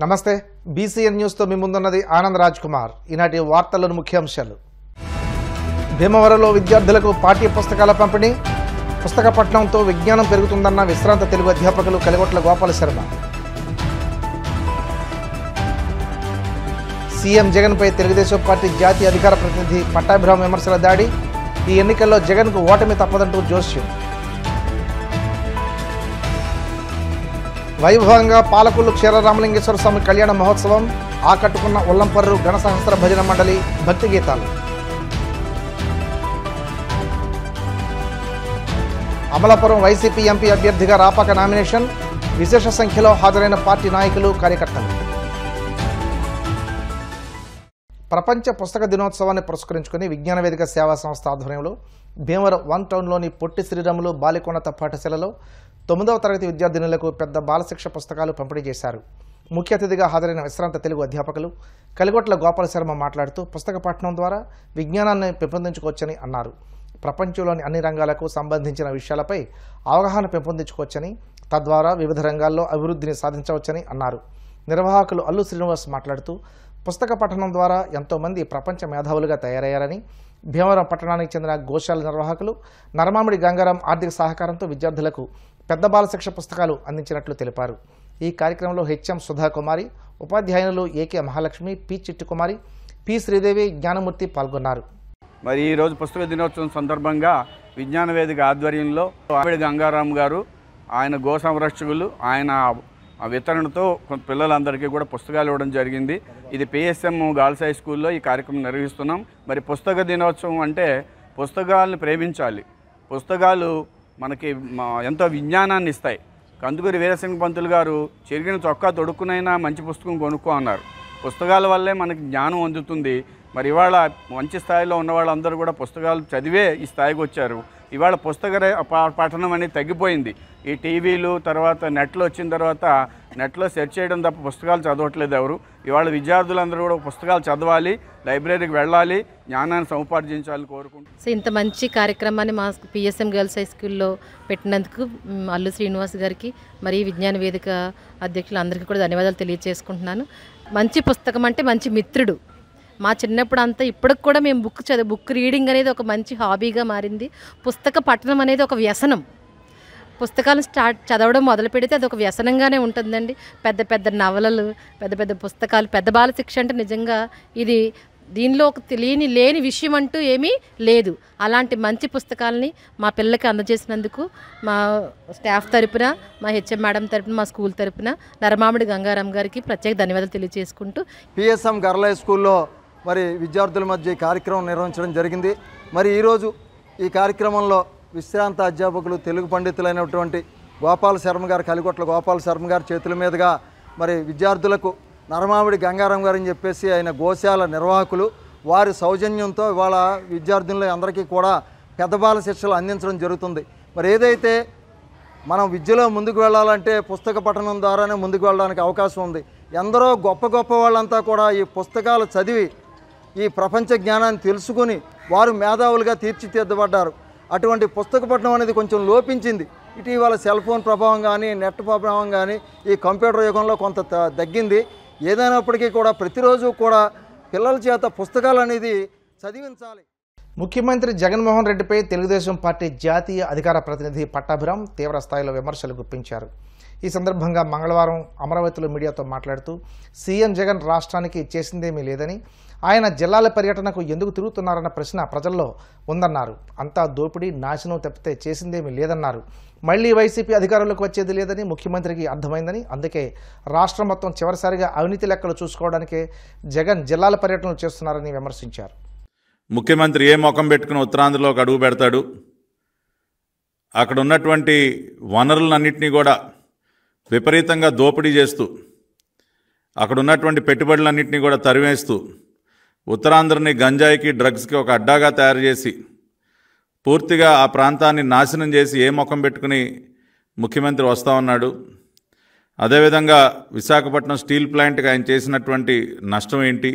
నమస్తే BCN news తో మీ ముందున్నది ఆనంద్ రాజ్ కుమార్. ఈనాటి వార్తల్లోని ముఖ్యాంశాలు. భీమవరంలో విద్యార్థులకు పాఠ్య పుస్తకాల పంపిణీ. పుస్తక పఠనంతో విజ్ఞానం పెరుగుతుందన్న విశ్రాంత తెలుగు అధ్యాపకులు కలిగొట్ల గోపాల శర్మ. సీఎం జగన్ పై తెలుగుదేశం పార్టీ జాతీయ అధికార ప్రతినిధి పట్టాభిరామ్ విమర్శల దాడి. ఈ ఎన్నికల్లో జగన్ కు ఓటమి తప్పదంటూ జోస్యం. వైభవంగా పాలకొల్లు క్షీరరామలింగేశ్వర స్వామి కళ్యాణ మహోత్సవం. ఆకట్టుకున్న ఉల్లంపర్రు గణ సహస్ర భజన మండలి భక్తి గీతాలు. అమలాపురం వైసీపీ ఎంపీ అభ్యర్థిగా రాపాక నామినేషన్. విశేష సంఖ్యలో హాజరైన పార్టీ నాయకులు, కార్యకర్తలు. ప్రపంచ పుస్తక దినోత్సవాన్ని పురస్కరించుకుని విజ్ఞాన వేదిక సేవా సంస్థ ఆధ్వర్యంలో భీమవరం 1 టౌన్లోని పొట్టి శ్రీరాములు బాలికోన్నత పాఠశాలలో 9వ తరగతి విద్యార్థినులకు పెద్ద బాలశిక్ష పుస్తకాలు పంపిణీ చేశారు. ముఖ్య అతిథిగా హాజరైన విశ్రాంత తెలుగు అధ్యాపకులు కలిగొట్ల గోపాల శర్మ మాట్లాడుతూ పుస్తక పఠనం ద్వారా విజ్ఞానాన్ని పెంపొందించుకోవచ్చని అన్నారు. ప్రపంచంలోని అన్ని రంగాలకు సంబంధించిన విషయాలపై అవగాహన పెంపొందించుకోవచ్చని, తద్వారా వివిధ రంగాల్లో అభివృద్ధిని సాధించవచ్చని అన్నారు. నిర్వాహకులు అల్లు శ్రీనివాస్ మాట్లాడుతూ పుస్తక పఠనం ద్వారా ఎంతోమంది ప్రపంచ మేధావులుగా తయారయ్యారని, భీమవరం పట్టణానికి చెందిన గోశాల నిర్వాహకులు నరమామిడి గంగారాం ఆర్థిక సహకారంతో విద్యార్థులకు పెద్ద బాలశిక్ష పుస్తకాలు అందించినట్లు తెలిపారు. ఈ కార్యక్రమంలో హెచ్ఎం సుధాకుమారి, ఉపాధ్యాయులు AK Mahalakshmi, P Chittukumari, P Sridevi, Gnanamurthy పాల్గొన్నారు. మరి ఈరోజు పుస్తక దినోత్సవం సందర్భంగా విజ్ఞాన వేదిక ఆధ్వర్యంలో నరమామిడి గంగారాం గారు, ఆయన గో సంరక్షకులు, ఆయన వితరణతో పిల్లలందరికీ కూడా పుస్తకాలు ఇవ్వడం జరిగింది. ఇది పిఎస్ఎం గర్ల్స్ హై స్కూల్లో ఈ కార్యక్రమం నిర్వహిస్తున్నాం. మరి పుస్తక దినోత్సవం అంటే పుస్తకాలను ప్రేమించాలి. పుస్తకాలు మనకి ఎంతో విజ్ఞానాన్ని ఇస్తాయి. కందుకూరి వీరసింగ పంతులు గారు చెరిగిన చొక్కా తొడుక్కునైనా మంచి పుస్తకం కొనుక్కో అన్నారు. పుస్తకాల వల్లే మనకి జ్ఞానం అందుతుంది. మరి ఇవాళ మంచి స్థాయిలో ఉన్న వాళ్ళందరూ కూడా పుస్తకాలు చదివే ఈ స్థాయికి వచ్చారు. ఇవాళ పుస్తక పఠనం అనేది తగ్గిపోయింది. ఈ టీవీలు తర్వాత నెట్లో వచ్చిన తర్వాత నెట్లో సెర్చ్ చేయడం తప్ప పుస్తకాలు చదవట్లేదు ఎవరు. ఇవాళ విద్యార్థులందరూ కూడా పుస్తకాలు చదవాలి, లైబ్రరీకి వెళ్ళాలి, జ్ఞానాన్ని సముపార్జించాలని కోరుకుంటున్నాను. సో ఇంత మంచి కార్యక్రమాన్ని మా పిఎస్ఎం గర్ల్స్ హై స్కూల్లో పెట్టినందుకు అల్లు శ్రీనివాస్ గారికి, మరి విజ్ఞాన వేదిక అధ్యక్షులందరికీ కూడా ధన్యవాదాలు తెలియజేసుకుంటున్నాను. మంచి పుస్తకం అంటే మంచి మిత్రుడు. మా చిన్నప్పుడు అంతా ఇప్పటికి కూడా మేము బుక్ రీడింగ్ అనేది ఒక మంచి హాబీగా మారింది. పుస్తక పఠనం అనేది ఒక వ్యసనం. పుస్తకాలను చదవడం మొదలు పెడితే అది ఒక వ్యసనంగానే ఉంటుందండి. పెద్ద పెద్ద నవలలు, పెద్ద పెద్ద పుస్తకాలు, పెద్ద బాలశిక్ష అంటే నిజంగా ఇది దీనిలో ఒక లేని విషయం అంటూ ఏమీ లేదు. అలాంటి మంచి పుస్తకాలని మా పిల్లలకి అందజేసినందుకు మా స్టాఫ్ తరపున, మా హెచ్ఎం మేడం తరపున, మా స్కూల్ తరపున నరమామిడి గంగారాం గారికి ప్రత్యేక ధన్యవాదాలు తెలియజేసుకుంటూ పిఎస్ఎం గర్ల్ హై స్కూల్లో మరి విద్యార్థుల మధ్య ఈ కార్యక్రమం నిర్వహించడం జరిగింది. మరి ఈరోజు ఈ కార్యక్రమంలో విశ్రాంత అధ్యాపకులు, తెలుగు పండితులైనటువంటి గోపాల శర్మ గారు, కలిగొట్ల గోపాల శర్మ గారి చేతుల మీదుగా మరి విద్యార్థులకు నరమామిడి గంగారాం గారు అని చెప్పేసి ఆయన గోశాల నిర్వాహకులు, వారి సౌజన్యంతో ఇవాళ విద్యార్థుల అందరికీ కూడా పెద్ద బాల శిక్షలు అందించడం జరుగుతుంది. మరి ఏదైతే మనం విద్యలో ముందుకు వెళ్ళాలంటే పుస్తక పఠనం ద్వారానే ముందుకు వెళ్ళడానికి అవకాశం ఉంది. ఎందరో గొప్ప గొప్ప వాళ్ళంతా కూడా ఈ పుస్తకాలు చదివి ఈ ప్రపంచ జ్ఞానాన్ని తెలుసుకుని వారు మేధావులుగా తీర్చిదిద్దబడ్డారు. అటువంటి పుస్తక పఠనం అనేది కొంచెం లోపించింది. ఇటీవల సెల్ ఫోన్ ప్రభావం కానీ, నెట్ ప్రభావం కానీ ఈ కంప్యూటర్ యుగంలో కొంత తగ్గింది. ఏదైనప్పటికీ కూడా ప్రతిరోజు కూడా పిల్లల చేత పుస్తకాలు అనేది చదివించాలి. ముఖ్యమంత్రి జగన్మోహన్ రెడ్డిపై తెలుగుదేశం పార్టీ జాతీయ అధికార ప్రతినిధి పట్టాభిరామ్ తీవ్ర స్థాయిలో విమర్శలు గుప్పించారు. ఈ సందర్భంగా మంగళవారం అమరావతిలో మీడియాతో మాట్లాడుతూ సీఎం జగన్ రాష్ట్రానికి చేసిందేమీ లేదని, ఆయన జిల్లాల పర్యటనకు ఎందుకు తిరుగుతున్నారన్న ప్రశ్న ప్రజల్లో ఉందన్నారు. అంతా దోపిడీ, నాశనం తప్పితే చేసిందేమీ లేదన్నారు. మళ్లీ వైసీపీ అధికారంలోకి వచ్చేది లేదని ముఖ్యమంత్రికి అర్థమైందని, అందుకే రాష్ట్రం మొత్తం చివరిసారిగా అవినీతి లెక్కలు చూసుకోవడానికే జగన్ జిల్లాల పర్యటనలు చేస్తున్నారని విమర్శించారు. ముఖ్యమంత్రి ఏ ముఖం పెట్టుకుని ఉత్తరాంధ్రలోకి అడుగు పెడతాడు? అక్కడ ఉన్నటువంటి వనరులన్నింటినీ కూడా విపరీతంగా దోపిడీ చేస్తూ, అక్కడ ఉన్నటువంటి పెట్టుబడులన్నింటినీ కూడా తరివేస్తూ, ఉత్తరాంధ్రని గంజాయికి, డ్రగ్స్కి ఒక అడ్డాగా తయారు చేసి పూర్తిగా ఆ ప్రాంతాన్ని నాశనం చేసి ఏ ముఖం పెట్టుకుని ముఖ్యమంత్రి వస్తూ ఉన్నాడు? అదేవిధంగా విశాఖపట్నం స్టీల్ ప్లాంట్కి ఆయన చేసినటువంటి నష్టం ఏంటి?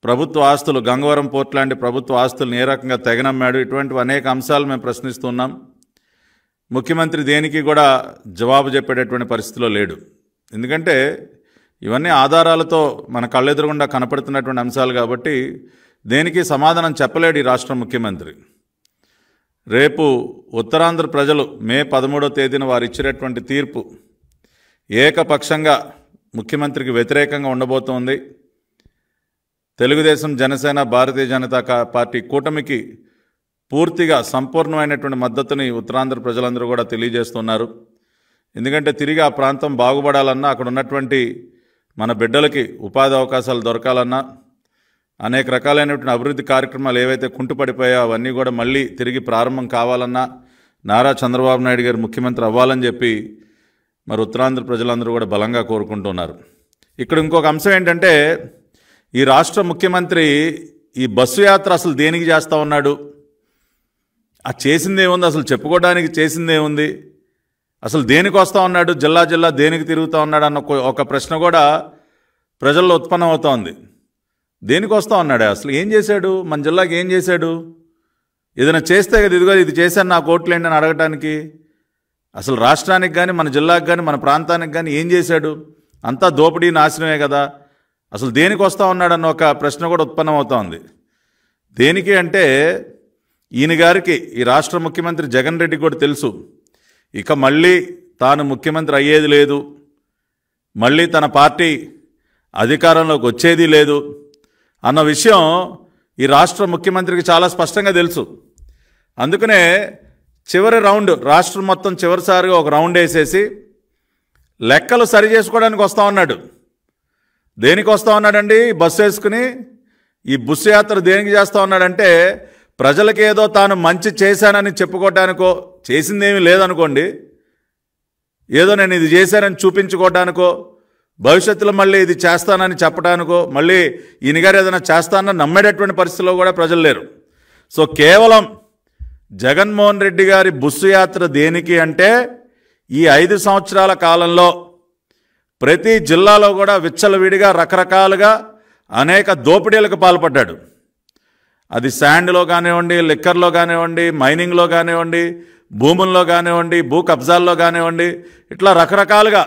ప్రభుత్వ ఆస్తులు, గంగవరం పోర్ట్ లాంటి ప్రభుత్వ ఆస్తులను ఏ రకంగా తెగనమ్మాడు? ఇటువంటివి అనేక అంశాలు మేము ప్రశ్నిస్తున్నాం. ముఖ్యమంత్రి దేనికి కూడా జవాబు చెప్పేటటువంటి పరిస్థితిలో లేడు. ఎందుకంటే ఇవన్నీ ఆధారాలతో మన కళ్ళెదురుగుండా కనపడుతున్నటువంటి అంశాలు కాబట్టి దేనికి సమాధానం చెప్పలేడు ఈ రాష్ట్ర ముఖ్యమంత్రి. రేపు ఉత్తరాంధ్ర ప్రజలు మే 13వ తేదీన వారు ఇచ్చినటువంటి తీర్పు ఏకపక్షంగా ముఖ్యమంత్రికి వ్యతిరేకంగా ఉండబోతోంది. తెలుగుదేశం, జనసేన, భారతీయ జనతా పార్టీ కూటమికి పూర్తిగా సంపూర్ణమైనటువంటి మద్దతుని ఉత్తరాంధ్ర ప్రజలందరూ కూడా తెలియజేస్తున్నారు. ఎందుకంటే తిరిగి ఆ ప్రాంతం బాగుపడాలన్నా, అక్కడ ఉన్నటువంటి మన బిడ్డలకి ఉపాధి అవకాశాలు దొరకాలన్నా, అనేక రకాలైనటువంటి అభివృద్ధి కార్యక్రమాలు ఏవైతే కుంటుపడిపోయాయో అవన్నీ కూడా మళ్ళీ తిరిగి ప్రారంభం కావాలన్నా నారా చంద్రబాబు నాయుడు గారు ముఖ్యమంత్రి అవ్వాలని చెప్పి మరి ఉత్తరాంధ్ర ప్రజలందరూ కూడా బలంగా కోరుకుంటున్నారు. ఇక్కడ ఇంకొక అంశం ఏంటంటే, ఈ రాష్ట్ర ముఖ్యమంత్రి ఈ బస్సు యాత్ర అసలు దేనికి చేస్తూ ఉన్నాడు? ఆ చేసిందేముంది? అసలు చెప్పుకోవడానికి చేసిందేముంది? అసలు దేనికి వస్తూ ఉన్నాడు? జిల్లా జిల్లా దేనికి తిరుగుతూ ఉన్నాడు అన్న ఒక ప్రశ్న కూడా ప్రజల్లో ఉత్పన్నం అవుతోంది. దేనికి వస్తూ ఉన్నాడు? అసలు ఏం చేశాడు? మన జిల్లాకి ఏం చేశాడు? ఏదైనా చేస్తే కదా ఇదిగో ఇది చేశాను నాకు ఓట్లేండి అని అడగటానికి. అసలు రాష్ట్రానికి కానీ మన జిల్లాకు కానీ మన ప్రాంతానికి కానీ ఏం చేశాడు? అంతా దోపిడీ నాశనమే కదా. అసలు దేనికి వస్తూ ఉన్నాడన్న ఒక ప్రశ్న కూడా ఉత్పన్నం అవుతోంది. దేనికి అంటే ఈయన గారికి, ఈ రాష్ట్ర ముఖ్యమంత్రి జగన్ రెడ్డికి కూడా తెలుసు ఇక మళ్ళీ తాను ముఖ్యమంత్రి అయ్యేది లేదు, మళ్ళీ తన పార్టీ అధికారంలోకి వచ్చేది లేదు అన్న విషయం ఈ రాష్ట్ర ముఖ్యమంత్రికి చాలా స్పష్టంగా తెలుసు. అందుకనే చివరి రౌండ్, రాష్ట్రం మొత్తం చివరిసారిగా ఒక రౌండ్ వేసేసి లెక్కలు సరి చేసుకోవడానికి వస్తూ ఉన్నాడు. దేనికి వస్తూ ఉన్నాడండి? బస్సు వేసుకుని ఈ బస్సు యాత్ర దేనికి చేస్తూ ఉన్నాడంటే, ప్రజలకి ఏదో తాను మంచి చేశానని చెప్పుకోవటానికో, చేసిందేమీ లేదనుకోండి, ఏదో నేను ఇది చేశానని చూపించుకోవటానికో, భవిష్యత్తులో మళ్ళీ ఇది చేస్తానని చెప్పడానికో, మళ్ళీ ఈయన గారు ఏదైనా చేస్తానని నమ్మేటటువంటి పరిస్థితిలో కూడా ప్రజలు లేరు. సో కేవలం జగన్మోహన్ రెడ్డి గారి బస్సు యాత్ర దేనికి అంటే, ఈ 5 సంవత్సరాల కాలంలో ప్రతి జిల్లాలో కూడా విచ్చలవిడిగా రకరకాలుగా అనేక దోపిడీలకు పాల్పడ్డాడు. అది శాండ్లో కానివ్వండి, లిక్కర్లో కానివ్వండి, మైనింగ్లో కానివ్వండి, భూముల్లో కానివ్వండి, భూ కబ్జాల్లో కానివ్వండి, ఇట్లా రకరకాలుగా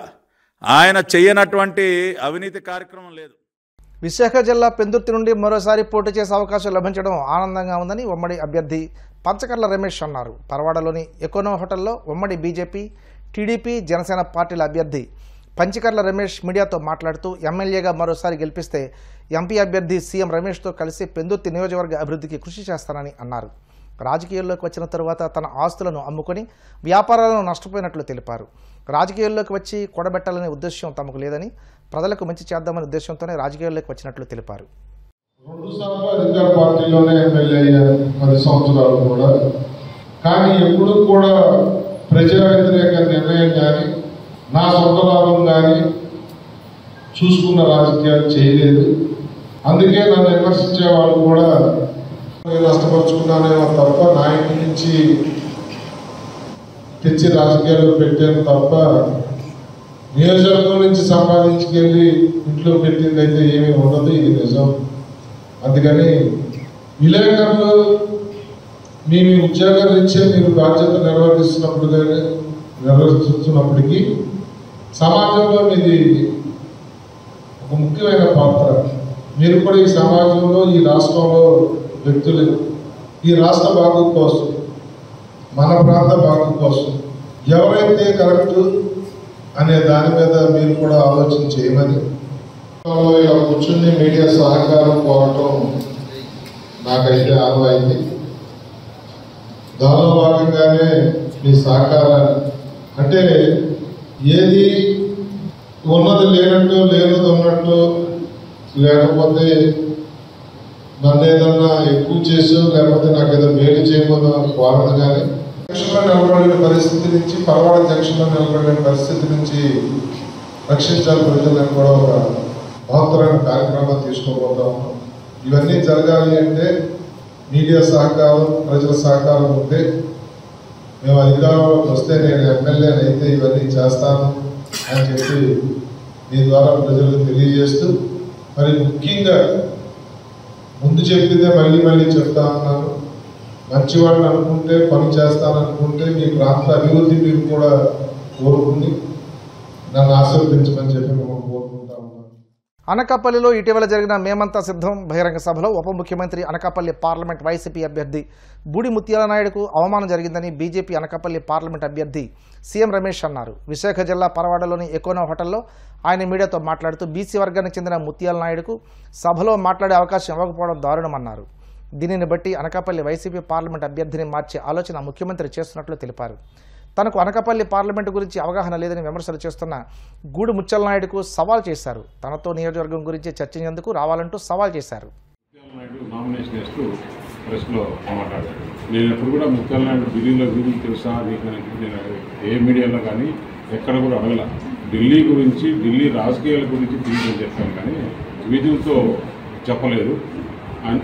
ఆయన చేయనటువంటి అవినీతి కార్యక్రమం లేదు. విశాఖ జిల్లా పెందుర్తి నుండి మరోసారి పోటీ చేసే అవకాశం లభించడం ఆనందంగా ఉందని ఉమ్మడి అభ్యర్థి పంచకర్ల రమేష్ అన్నారు. పరవాడలోని ఎకోనో హోటల్లో ఉమ్మడి బీజేపీ, టీడీపీ, జనసేన పార్టీల అభ్యర్థి పంచకర్ల రమేష్ మీడియాతో మాట్లాడుతూ ఎమ్మెల్యేగా మరోసారి గెలిపిస్తే ఎంపీ అభ్యర్థి సీఎం రమేష్తో కలిసి పెందుర్తి నియోజకవర్గ అభివృద్ధికి కృషి చేస్తానని అన్నారు. రాజకీయాల్లోకి వచ్చిన తరువాత తన ఆస్తులను అమ్ముకొని వ్యాపారాలను నష్టపోయినట్లు తెలిపారు. రాజకీయాల్లోకి వచ్చి కూడబెట్టాలనే ఉద్దేశం తమకు లేదని, ప్రజలకు మంచి చేద్దామనే ఉద్దేశంతోనే రాజకీయాల్లోకి వచ్చినట్లు తెలిపారు. 2 సార్లు అధికార పార్టీలోనే ఎమ్మెల్యే అయ్యారు 10 సంవత్సరాలు కూడా. కానీ ఎప్పుడు కూడా ప్రజా వ్యతిరేక నిర్ణయం కానీ, నా సొంత లాభం కానీ చూసుకున్న రాజకీయాలు చేయలేదు. అందుకే నన్ను విమర్శించే వాళ్ళు కూడా నేను నష్టపరుచుకున్నానేమో తప్ప, నా ఇంటి నుంచి తెచ్చి రాజకీయాల్లో పెట్టాను తప్ప, నియోజకవర్గం నుంచి సంపాదించుకెళ్ళి ఇంట్లో పెట్టింది అయితే ఏమీ ఉండదు. ఇది నిజం. అందుకని విలేకరులు మీ ఉద్యోగాల నుంచే మీరు బాధ్యత నిర్వర్తిస్తున్నప్పటికీ సమాజంలో మీది ఒక ముఖ్యమైన పాత్ర. మీరు కూడా ఈ సమాజంలో, ఈ రాష్ట్రంలో వ్యక్తులు ఈ రాష్ట్ర బాగు కోసం, మన ప్రాంత బాగు కోసం ఎవరైతే కరెక్ట్ అనే దాని మీద మీరు కూడా ఆలోచన చేయమని ఇలా కూర్చుని మీడియా సహకారం కోరటం నాకైతే ఆనవాయింది. దానిలో భాగంగానే మీ సహకారాన్ని, అంటే ఏది ఉన్నది లేనట్టు, లేనిది ఉన్నట్టు, లేకపోతే నన్ను ఏదన్నా ఎక్కువ చేసో లేకపోతే నాకు ఏదో మేలు చేయబోదో కోరదు. కానీ జంక్షన్లో నిలబడిన పరిస్థితి నుంచి, పరవాడ జంక్షన్లో నిలబడిన పరిస్థితి నుంచి రక్షించాలి ప్రజలను కూడా ఒక మహత్తరమైన కార్యక్రమాలు తీసుకోబోతా ఉన్నాం. ఇవన్నీ జరగాలి అంటే మీడియా సహకారం, ప్రజల సహకారం ఉంటే, మేము అధికారంలోకి వస్తే నేను ఎమ్మెల్యేని అయితే ఇవన్నీ చేస్తాను అని చెప్పి మీ ద్వారా ప్రజలకు తెలియజేస్తూ, మరి ముఖ్యంగా ముందు చెప్పిందే మళ్ళీ మళ్ళీ చెప్తా ఉన్నాను, మంచివాడిని అనుకుంటే, పని చేస్తాననుకుంటే మీ ప్రాంత అభివృద్ధి మీరు కూడా కోరుకుని నన్ను ఆశీర్వదించమని చెప్పి మేము కోరుకుంటా ఉన్నాను. అనకాపల్లిలో ఇటీవల జరిగిన మేమంతా సిద్ధం బహిరంగ సభలో ఉప ముఖ్యమంత్రి అనకాపల్లి పార్లమెంట్ వైసీపీ అభ్యర్థి బూడి ముత్యాల నాయుడుకు అవమానం జరిగిందని బీజేపీ అనకాపల్లి పార్లమెంట్ అభ్యర్థి సీఎం రమేష్ అన్నారు. విశాఖ జిల్లా పరవాడలోని ఎకోనో హోటల్లో ఆయన మీడియాతో మాట్లాడుతూ బీసీ వర్గానికి చెందిన ముత్యాల నాయుడుకు సభలో మాట్లాడే అవకాశం ఇవ్వకపోవడం దారుణమన్నారు. దీనిని బట్టి అనకాపల్లి వైసీపీ పార్లమెంట్ అభ్యర్థిని మార్చే ఆలోచన ముఖ్యమంత్రి చేస్తున్నట్లు తెలిపారు. తనకు అనకాపల్లి పార్లమెంటు గురించి అవగాహన లేదని విమర్శలు చేస్తున్న గూడు ముత్యాల నాయుడుకు సవాల్ చేశారు. తనతో నియోజకవర్గం గురించి చర్చించేందుకు రావాలంటూ సవాల్ చేశారు. నామినేషన్ వేస్తూ ప్రెస్లో మాట్లాడారు. నేను ఎప్పుడు కూడా ముత్యాల నాయుడు ఢిల్లీలో వీధులు తెలుసా నీకు నేను ఏ మీడియాలో కానీ ఎక్కడ కూడా అడగల. ఢిల్లీ గురించి ఢిల్లీ రాజకీయాల గురించి తిరిగి చెప్పాను కానీ వీధులతో చెప్పలేదు.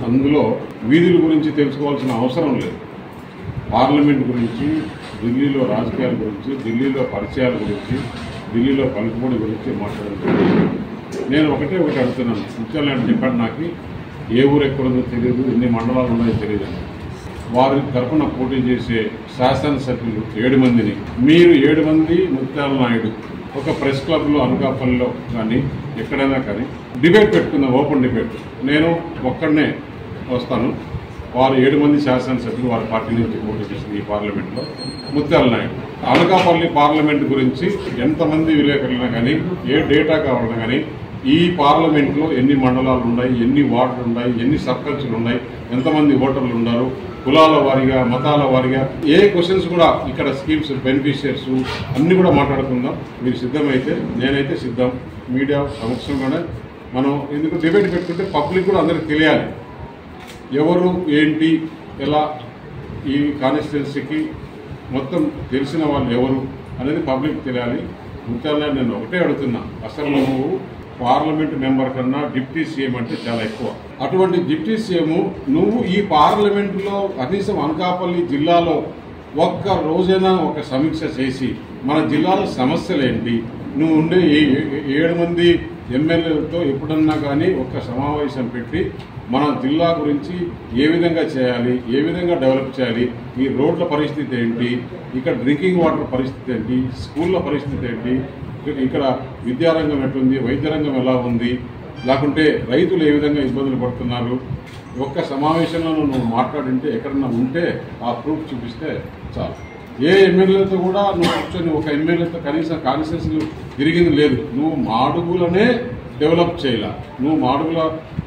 అందులో వీధుల గురించి తెలుసుకోవాల్సిన అవసరం లేదు. పార్లమెంట్ గురించి, ఢిల్లీలో రాజకీయాల గురించి, ఢిల్లీలో పరిచయాల గురించి, ఢిల్లీలో పలుకుబడి గురించి మాట్లాడడం. నేను ఒకటి అడుగుతున్నాను. ముత్యాల నాయుడు చెప్పాడు నాకు ఏ ఊరు ఎక్కడుందో తెలియదు, ఎన్ని మండలాలు ఉన్నాయో తెలియదు అని. వారి తరఫున పోటీ చేసే శాసనసభ్యులు 7 మందిని మీరు 7 మంది ముత్యాల నాయుడు ఒక ప్రెస్ క్లబ్లో అనకాపల్లిలో కానీ ఎక్కడైనా కానీ డిబేట్ పెట్టుకుందాం, ఓపెన్ డిబేట్. నేను ఒక్కడనే వస్తాను. వారు 7 మంది శాసనసభ్యులు వారి పార్టీ నుంచి పోటీ చేసింది ఈ పార్లమెంట్లో. ముత్యాల నాయుడు అనకాపల్లి పార్లమెంట్ గురించి ఎంతమంది విలేకరులైనా కానీ ఏ డేటా కావాలన్నా కానీ ఈ పార్లమెంట్లో ఎన్ని మండలాలు ఉన్నాయి, ఎన్ని వార్డులు ఉన్నాయి, ఎన్ని సర్పంచ్లు ఉన్నాయి, ఎంతమంది ఓటర్లు ఉన్నారు, కులాల వారీగా, మతాల వారీగా ఏ క్వశ్చన్స్ కూడా ఇక్కడ స్కీమ్స్, బెనిఫిషియర్స్ అన్నీ కూడా మాట్లాడుకుందాం. మీరు సిద్ధమైతే నేనైతే సిద్ధం. మీడియా సమక్షంలోనే మనం ఎందుకు డిబేట్ పెట్టుకుంటే పబ్లిక్ కూడా అందరికి తెలియాలి ఎవరు ఏంటి ఎలా ఈ కాన్స్టిట్యున్సీకి మొత్తం తెలిసిన వాళ్ళు ఎవరు అనేది పబ్లిక్ తెలియాలి. ముఖ్యంగా నేను ఒకటే అడుగుతున్నా, అసలు నువ్వు పార్లమెంట్ మెంబర్ కన్నా డిప్యూటీ సీఎం అంటే చాలా ఎక్కువ. అటువంటి డిప్యూటీ సీఎం నువ్వు ఈ పార్లమెంటులో కనీసం అనకాపల్లి జిల్లాలో ఒక్క రోజైనా ఒక సమీక్ష చేసి మన జిల్లాలో సమస్యలు ఏంటి, నువ్వు ఉండే 7 మంది ఎమ్మెల్యేలతో ఎప్పుడన్నా కానీ ఒక సమావేశం పెట్టి మన జిల్లా గురించి ఏ విధంగా చేయాలి, ఏ విధంగా డెవలప్ చేయాలి, ఈ రోడ్ల పరిస్థితి ఏంటి, ఇక్కడ డ్రింకింగ్ వాటర్ పరిస్థితి ఏంటి, స్కూళ్ళ పరిస్థితి ఏంటి, ఇక్కడ విద్యారంగం ఎట్లుంది, వైద్య రంగం ఎలా ఉంది, లేకుంటే రైతులు ఏ విధంగా ఇబ్బందులు పడుతున్నారు, ఒక్క సమావేశంలో నువ్వు మాట్లాడింటే ఎక్కడన్నా ఉంటే ఆ ప్రూఫ్ చూపిస్తే చాలు. ఏ ఎమ్మెల్యేలతో కూడా నువ్వు కూర్చొని ఒక ఎమ్మెల్యేతో కనీసం కాన్స్టిట్యున్సీలు తిరిగింది లేదు. నువ్వు మాడుగులనే డెవలప్ చేయాల. నువ్వు మాడుగుల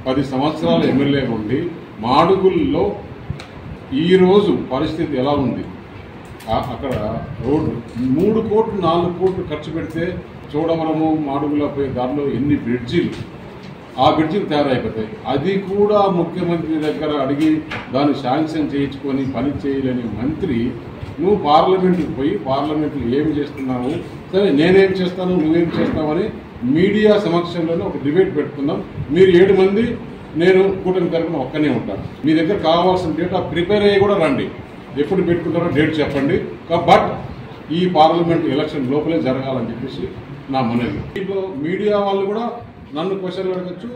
10 సంవత్సరాల ఎమ్మెల్యే ఉండి మాడుగుల్లో ఈరోజు పరిస్థితి ఎలా ఉంది, అక్కడ రోడ్డు 3 కోట్లు 4 కోట్లు ఖర్చు పెడితే చూడమనము మాడుగుల పోయే దారిలో ఎన్ని బ్రిడ్జీలు, ఆ బ్రిడ్జీలు తయారైపోతాయి. అది కూడా ముఖ్యమంత్రి దగ్గర అడిగి దాన్ని శాంక్షన్ చేయించుకొని పని చేయలేని మంత్రి నువ్వు పార్లమెంట్కి పోయి పార్లమెంట్లో ఏమి చేస్తున్నావు, సరే నేనేం చేస్తాను నువ్వేం చేస్తావని మీడియా సమక్షంలోనే ఒక డిబేట్ పెట్టుకుందాం. మీరు 7 మంది, నేను కూటమి తరపున ఒక్కనే ఉంటాను. మీ దగ్గర కావాల్సిన డేటా ప్రిపేర్ అయ్యి కూడా రండి. ఎప్పుడు పెట్టుకుంటారో డేట్ చెప్పండి. బట్ ఈ పార్లమెంట్ ఎలక్షన్ లోపలే జరగాలని చెప్పేసి నా మనవి. దీంట్లో మీడియా వాళ్ళు కూడా నన్ను క్వశ్చన్లు అడగచ్చు,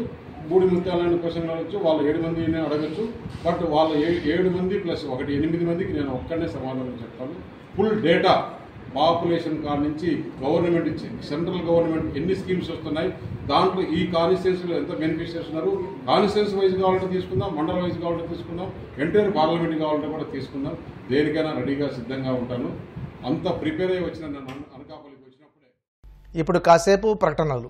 బూడి ముత్యాలను క్వశ్చన్లు అడగచ్చు, వాళ్ళ 7 మందిని అడగచ్చు. బట్ వాళ్ళ 7 మంది ప్లస్ 8 మందికి నేను ఒక్కనే సమాధానం చెప్తాను. ఫుల్ డేటా పాపులేషన్ కాడ నుంచి గవర్నమెంట్ ఇచ్చింది, సెంట్రల్ గవర్నమెంట్ ఎన్ని స్కీమ్స్ వస్తున్నాయి, దాంట్లో ఈ కాన్స్టిట్యున్సీలో ఎంత బెనిఫిషియర్స్ ఉన్నారు, కాన్స్టిట్యున్సీ వైజ్ కావాలంటే తీసుకుందాం, మండల వైజ్ కావాలంటే తీసుకుందాం, ఎంటైర్ పార్లమెంట్ కావాలంటే కూడా తీసుకుందాం. దేనికైనా రెడీగా సిద్ధంగా ఉంటాను. అంత ప్రిపేర్ అయ్యి వచ్చిన నన్ను అనకాపల్లికి వచ్చినప్పుడే. ఇప్పుడు కాసేపు ప్రకటనలు.